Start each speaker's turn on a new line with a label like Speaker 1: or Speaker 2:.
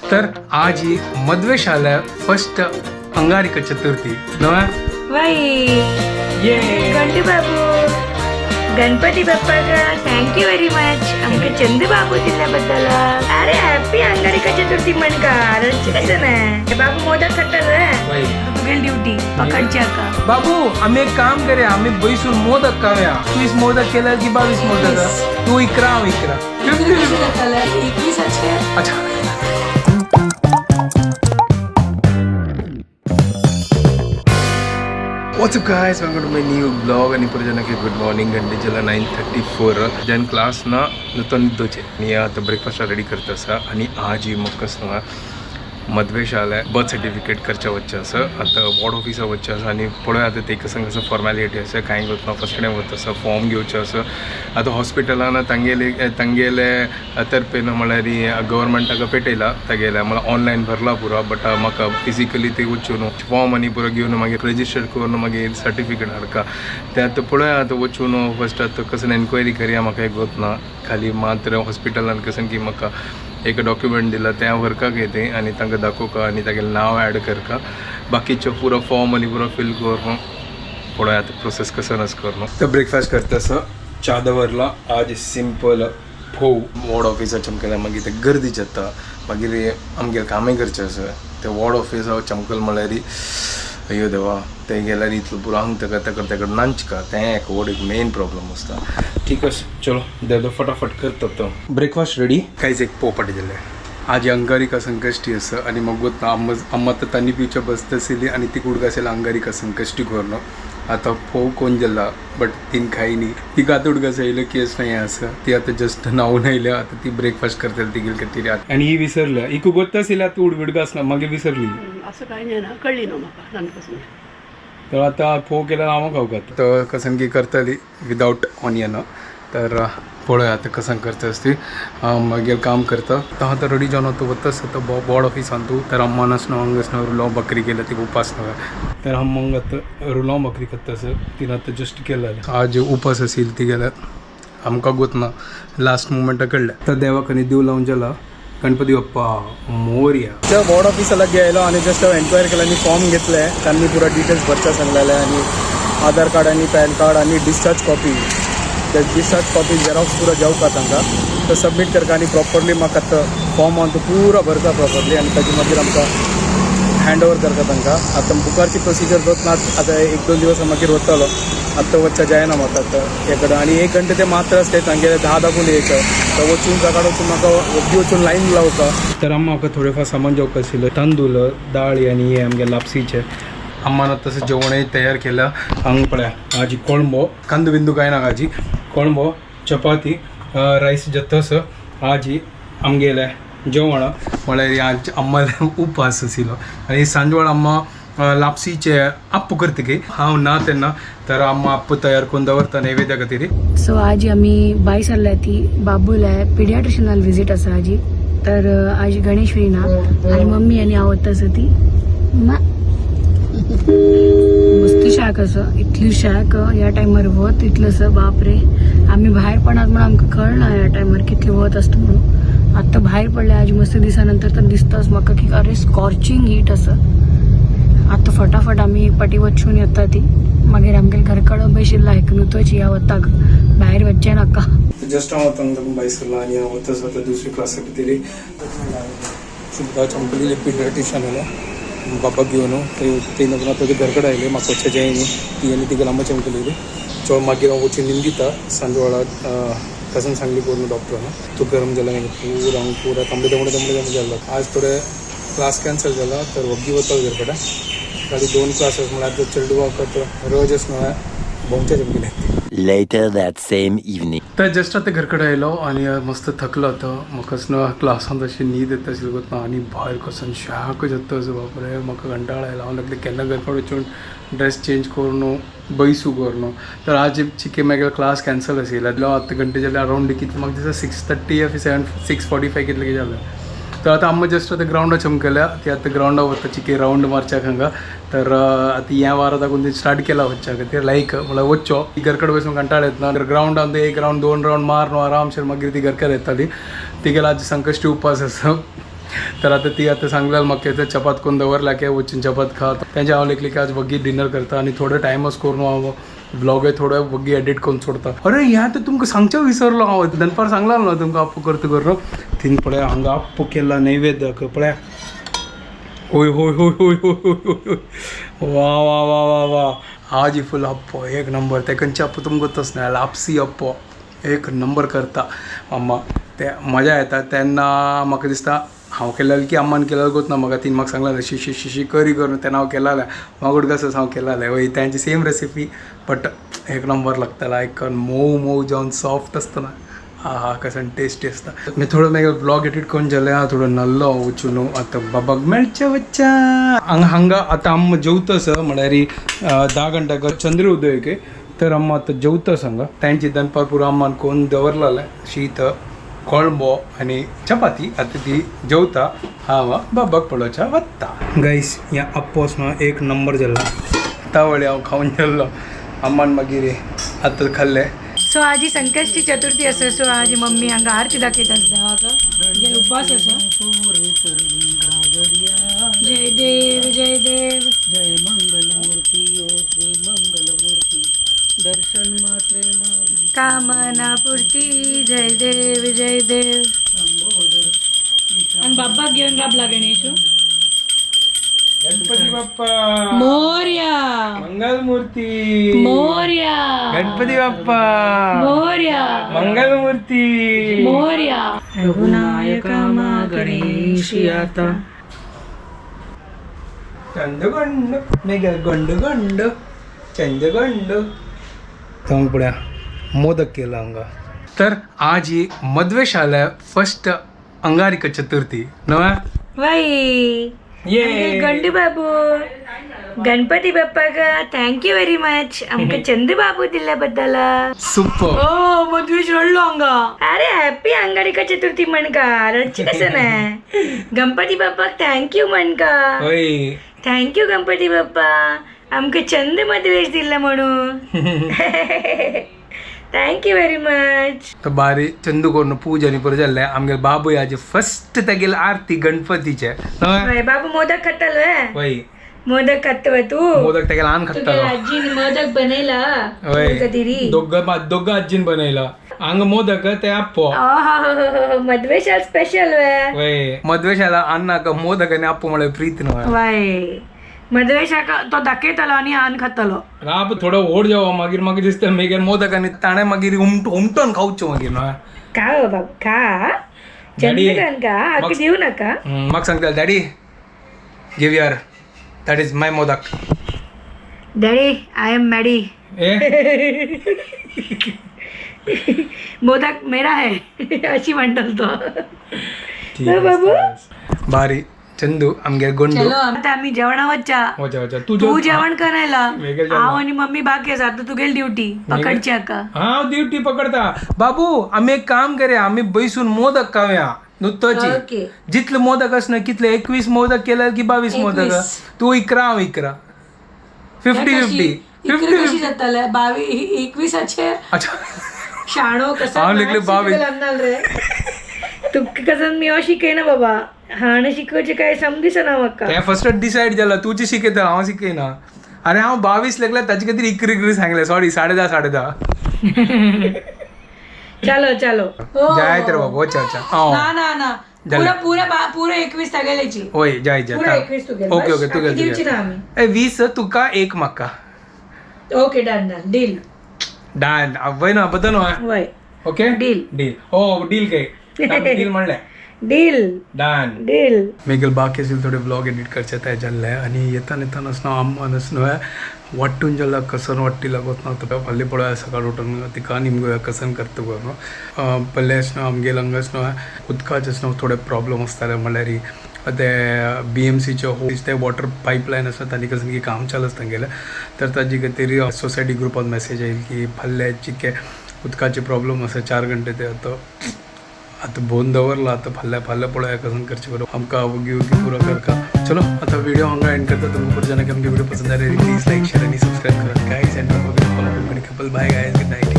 Speaker 1: तर आज ही मद्वे शाला फर्स्ट अंगारिका चतुर्थी नवा
Speaker 2: बाई
Speaker 1: ये
Speaker 2: गंडू बाबू गणपती बाप्पाला थँक्यू व्हेरी मच आमच्या चंदू बाबू दिल्याबद्दल. अरे हॅपी अंगारिका चतुर्थी म्हण का रडची कसं नाही बाबू मोदक करतात
Speaker 1: बाई
Speaker 2: तुगेल ड्युटी पकडच्या का
Speaker 1: बाबू आम्ही एक काम करे आम्ही बैसून मोदक खाऊया 21 मोदक केलं की 22 मोदक तू इकरा आम्ही इकरा
Speaker 2: 21
Speaker 1: अच्छा What's up guys, welcome to my new vlog आणि प्रजनक गुड मॉर्निंग गंडेजला 9:34 जन क्लास ना निद्दोचे मी आता ब्रेकफास्ट रेडी करत असा आणि आज ही मग कसं मद्वे शाला बर्थ सर्टिफिकेट करच्या वच्चे असं आता वॉर्ड ऑफिसा वच्चे असं आणि पुढे आता ते कसं कसं फॉर्मॅलिटी असं कांय करता फर्स्ट टाइम वता असं फॉर्म घेवचे असं आता हॉस्पिटलान तांगेले तर्फे म्हळ्यार गव्हर्मेंटाक पेटयला तागेल्या मला ऑनलायन भरला पुरो बट म्हाका फिजिकली ते वचून फॉर्म आनी पुरो घेवन मागीर रजिस्टर करून मागीर सर्टिफिकेट हाडका ते आता पळय आता वचून फर्स्ट आता कसं एन्क्वायरी करया म्हाका एक गोत ना खाली मात्र हॉस्पिटलान कसं की म्हाका एक डॉक्युमेंट दिला त्या वर्काक येते आणि तांकां दाखोवका आणि तागेलें नाव ॲड करका बाकीचो पुरो फॉर्म आनी पुरो फिल करून पळय आता प्रोसेस कसं नस करणं तर ब्रेकफास्ट करता असं च्या दवरला आज सिंपल फोव वॉर्ड ऑफिसार चमकल्या मागीर ते गर्दी जाता मागीर आमगेलें कामय करचें आसा ते वॉर्ड ऑफिसा चमकल म्हळ्यार अयो देवा ते गेल्यार इतलो पुरो हांग ताका नांचका तें एक व्हड एक मेन प्रॉब्लम आसता ठीक आहे चलो देव फटाफट करता तो ब्रेकफास्ट रेडी कांयच एक पोवपाटी जालें आज अंगारिका संकश्टी आसा आनी म्हाका गोत अम्मा तर तांणी पिवच्या बसत आशिल्ली आनी ती कुडका आसलें अंगारिका संकश्टी करून आतां फोव कोण गेला बट तीन खायनी ती कातुडका आयलो केस नाही आसा ती आतां जस्ट न्हावून आयल्या आतां ती ब्रेकफास्ट करतली ती गेली कितें आनी ही विसरल्या ही गोत्त आशिल्ली आतां उडबिडका आसना मागीर विसरली
Speaker 3: असं काही नाही ना कळली ना म्हाका ल्हानपासून
Speaker 1: तर आता फोव केल्यार हांव खावपाक तर कसन की करतली विदाउट ऑनियन तर पळय आता कसन करता असती मागीर काम करता तर हांव रेडी जावन तो वतास आतां बोर्ड ऑफिसान तूं तर अम्मा नासना हांग आसना रुलाव बकरी केल्या ती उपास ना तर अम्मांग आतां रुलाव बकरी करता सर तिने आतां जस्ट केलें आज उपास आशिल्ली ती गेल्यार आमकां गोतना लास्ट मुमेंटा कळ्ळें तर देवाक आनी देव लावन जाला गणपती बाप्पा मोरया त्या वॉर्ड ऑफिसाला गेलो आणि जस्ट एन्क्वायरी केला आणि फॉर्म घेतले त्यांनी पुरा डिटेल्स भरच्या सांगलेले आणि आधार कार्ड आणि पॅन कार्ड आणि डिस्चार्ज कॉपी त्या डिस्चार्ज कॉपी झेरॉक्स पुरा जावका तांकां तर सबमीट करता आणि प्रॉपरली म्हाका आतां फॉर्म आहा तो पुरा भरता प्रॉपरली आणि ताजे मागीर आमकां हँड ओवर करता तांकां आतां बुकारची प्रोसिजर जात ना आतां 1-2 दिवस मागीर वतलो आत्तां वचचा जायना म्हाका आतां हे कडेन आणि 1 घंटे ते मात्र असते तांगेले 10 दाखवून यायचं तर वचून सकाळ वचून म्हाका वखदी वचून लायन लावता तर अम्मा म्हाका थोडेफार सामान जेवपाक आशिल्लें तांदूळ दाळ आनी हे आमगे लापसीचे अम्मान तसं जेवणय तयार केलं हांग पळया आजी कोळंबो कांदो बिंदू काय ना आजी कोळंबो चपाती रायस जतस आजी आमगेले जेवण म्हळ्यार आज अम्माले उपास आशिल्लो आनी सांजवेळ अम्मा लापसीचे आप्प करता की हांव ना तेन्ना तर अम्मा आप्प तयार करून दवरता नैवेद्या खातीर
Speaker 2: सो आज आम्ही बाय सरल्या ती बाबूला पिडियाट्रिशनाल विजीट आसा आजी तर आज गणेशवेरी ना आणि मम्मी आनी हांव वता ती मस्ती शाक असं इतली शाक ह्या टायमार वत इतलं असं बापरे आम्ही बाहेर पडणार म्हणून आमकां कळना ह्या टायमार कितली वत असतं म्हणून आता बाहेर पडले आज मस्त दिसानंतर तर दिसताच म्हाका की अरे स्कॉर्चिंग हीट असं आता फटाफट आम्ही पटी वचून येता ती मागीर आमगे घरकडं बशिल्ला एक न्हूतोच या वताक भायर वच्चें नाका
Speaker 1: जस्ट हांव वता भायर सरला आनी हांव वता स्वता दुसरी क्लासाक दिली सुद्दां चमकलेली पिडियाट्रिशनाला बाबा घेवन ते नंतर तुजे घरकडे आयले म्हाका वचचें जायनी ती आनी तिका लांब चमकलेली सो मागीर हांव वचून निंदिता सांजे वेळार कसन सांगली करून डॉक्टरान तूं गरम जाला पूरा तांबडे जाल्लो आज थोडे क्लास कॅन्सल जाला तर वग्गी वता घरकडे खाली 2 क्लासेस म्हळ्यार चेडू वखत रोज आसना भोंवचे चमकले
Speaker 4: Later that same evening.
Speaker 1: तर जस्ट आता घरकडे आयलो आणि मस्त थकलो होतो म्हाका क्लासान तशी न्हीद येता आशिल्ली वता आनी भायर कसन शाक जाता असो बापरे म्हाका कंटाळो आयलो हांव लागले केन्ना घरकडे वचून ड्रेस चेंज करून बैसू करून तर आज चिके मागीर क्लास कॅन्सल आशिल्लो आतां घंटे जाल्यार अरावंड कितले म्हाका दिसता 6:30 या 6:45 कितले कितें जालें तर आता अम्मा जस्ट आता ग्राउंडार चमकल्या ती आता ग्राउंडार वता चिके राउंड मारच्याक हांगा तर आता ह्या वारात लागून ते स्टार्ट केला वच्च्या खातीर लायक म्हळ्यार वच्चो ती घरकडे बसून कंटाळ येतना ग्राउंडान 1 राउंड 2 राउंड मारून आरामशीर मागीर ती घरकार येताली ती गेला आज संकश्टी उपास आसा तर आता ती आता सांगल्यार म्हाका ते चपात कोण दवरला की वचून चपात खात तेंच्या हांव लेखली की आज वगी डिनर करता आनी थोडो टायमच करून हांव ब्लॉगय थोडो वगी एडिट करून सोडता. अरे ह्या तर तुमकां सांगच्या विसरलो हांव दनपार सांगला न्हू तुमकां आप्पू करता करून तीन पळय हांगा आप्पू केला नैवेद्य पळय. होय होय होय होय होय होय होय वा वा वा वा वा आज ही फुल अप्पो एक नंबर ते खंयचे अप्पो तुमकां गोतच ना लापसी अप्पो एक नंबर करता अम्मा. ते मजा येता तेन्ना म्हाका दिसता हांव केलेलें की अम्मान केलेलें गोत ना म्हाका तीन म्हाका सांगलेलें शिशी शिशी करी करून तेन्ना हांव केलेलें मागोड कसो हांव केलेलें वय तेंची सेम रेसिपी बट एक नंबर लागता लायक मोव मोव जावन सॉफ्ट आसता ना हा हा कसं टेस्टी असता. मी थोडं मागीर ब्लॉग एडिट करून जालें हांव थोडो नल्लो वचून आतां बाबाक मेळचें वच्चा हांगा आतां आम्मा जेवतस म्हळ्यार 10 घंटा चंद्र उदय तर अम्मा आतां जेवतस हांगा तांची दनपार पुरो अम्मान कोण दवरलेलें शीत कोळंबो आनी चपाती आतां ती जेवता हांव बाबाक पळोवच्या वत्ता. गायस ह्या अप्पोस न्हू एक नंबर जाल्लो तावळे हांव खावन जाल्लो अम्मान मागीर आतां खाल्लें.
Speaker 2: सो आज संकष्टी चतुर्थी आसा सो आज मम्मी हांगा आरती दाखयता देवाक उपास आसा. जय देव जय देव
Speaker 3: जय मंगलमूर्ती ओ श्री मंगलमूर्ती दर्शन मात्रे
Speaker 2: कामना पूर्ती जय देव जय देव. आणि बाप्पाक घेऊन राबला गणेशू.
Speaker 1: गणपती बाप्पा
Speaker 2: मोर्या
Speaker 1: मंगलमूर्ती
Speaker 2: मोर्या
Speaker 1: गणपती बाप्पा
Speaker 2: मोर्या
Speaker 1: मंगलमूर्ती
Speaker 2: मोर्या. रघुनायका मा गणेशी आता
Speaker 1: चंदगंड मेघ गंड गंड चंदगंड सांग पड्या मोदक केला हांगा. तर आज ही मद्वे शाळा फर्स्ट अंगारिका चतुर्थी नव्या
Speaker 2: बाई गंडू बाबू गणपती बाप्पाका थँक्यू व्हेरी मच आमका चंदू बाबू दिल्या बद्दल.
Speaker 1: सुपर
Speaker 2: ओ मधुश रडलो हांगा. अरे हॅपी अंगारिका चतुर्थी म्हणका रडची कसं नाही. गणपती बाप्पाक थँक्यू म्हणका.
Speaker 1: होय
Speaker 2: थँक्यू गणपती बाप्पा आमका चंद मधवेश दिला म्हणून. Thank you very much.
Speaker 1: तर बारी चंदू करून पूजा आणि परत जाल्ले आमगे बाबू आज फर्स्ट तेगेल आरती गणपतीचे
Speaker 2: होय, बाबू मोदक खातालो
Speaker 1: होय
Speaker 2: मोदक खातो तू.
Speaker 1: मोदक तेगेल आन खातालो
Speaker 2: आजीन मोदक बनयला
Speaker 1: होय
Speaker 2: कधी
Speaker 1: दोघं आजीन बनयला हांगा मोदक ते आप्पो
Speaker 2: मधवेशाल स्पेशल
Speaker 1: होय मद्वेशाला अन्नाक मोदक आणि आप्पो म्हळ्यार प्रीत न्हू
Speaker 2: वाय. मधवेशाक तो दाखयतालो आणि आन खातालो.
Speaker 1: राब थोडं ओढ जावं मागीर म्हाका दिसता मागीर मोदक आनी ताणें मागीर उमटोन खावच्यो मागीर न्हू.
Speaker 2: का बाबा खा चंद्रकांत का आकी देऊ नका.
Speaker 1: म्हाका सांगता daddy give your that is my modak.
Speaker 2: Daddy I am Maddy.
Speaker 1: ए
Speaker 2: मोदक मेरा है अशी म्हणतात तो. बाबू
Speaker 1: बारी चंदू आमगे गोंडू
Speaker 2: चलो आता आम्ही जेवणावरच्या.
Speaker 1: वचा वचा
Speaker 2: तू जेवण करायला
Speaker 1: वेगळं जेवण.
Speaker 2: हाव आणि मम्मी बाकी आसा. आता तू गेल ड्युटी पकडची का.
Speaker 1: हा ड्युटी पकडता. बाबू आम्ही एक काम करूया आम्ही बैसून मोदक खाऊया नुत्ताची
Speaker 2: ओके.
Speaker 1: जितले मोदक असना कितले 21 मोदक केले की 22 मोदक
Speaker 2: 21.
Speaker 1: तू इकरा हांव इकरा 50-50
Speaker 2: कशी जाताले 21
Speaker 1: अच्छा
Speaker 2: शाणो कसा
Speaker 1: हांव लेगले 22
Speaker 2: रे. तू कसं मी शिकयना बाबा हाण शिकोवचे काय समदिसा ना म्हाका.
Speaker 1: ते फर्स्ट डिसायड जाला तुझी शिकयता हांव शिकयना. अरे हांव 22 लागले ताचे खातीर इकरी सांगले सॉरी 10:30.
Speaker 2: चलो चलो
Speaker 1: जाय तर बाबा वचा वचा
Speaker 2: ना ना
Speaker 1: झालं.
Speaker 2: पुरे 21 तागेलेची.
Speaker 1: होय जाय जाय
Speaker 2: पुरे 21 तू गेल.
Speaker 1: ओके ओके तू
Speaker 2: बाकी दिवची
Speaker 1: गेल
Speaker 2: ना आम्ही.
Speaker 1: 20 तुका एक म्हाका
Speaker 2: ओके डन डन डील.
Speaker 1: डान वय ना बदन
Speaker 2: वय
Speaker 1: ओके
Speaker 2: डील.
Speaker 1: डील हो डील काय डील म्हणले
Speaker 2: डील
Speaker 1: डान.
Speaker 2: डील.
Speaker 1: मेगल बाकी असेल थोडे ब्लॉग एडिट करचे ते जाल्ले आनी येता नसना अम्मा नसना वाट्टून जाल्ला कसन वाट्टी लागत ना तुका फाल्यां पळोवया सकाळ उठून तिका निमगोया कसन करता गो न्हू. पयलें आसना आमगे लंग आसना उदकाचे आसना थोडे प्रॉब्लम आसताले म्हणल्यार ते BMCचे होस ते वॉटर पायपलायन आसा तांणी कसं की काम चालू आसता गेलें तर ताजे खातीर सोसायटी ग्रुपान मेसेज येयली की फाल्यां जितके उदकाचे प्रॉब्लम आसा 4 घंटे ते आतां भोवन दवरला आतां फाल्यां पळोवया कसन करचें बरोबर आमकां वगी पुरो करता. चलो आता वीडियो हांगा एंड करता. तुमकां जर आमगे वीडियो पसंद आले प्लीज लाईक शेअर आणि सबस्क्राईब करा guys and follow couple bye guys good night.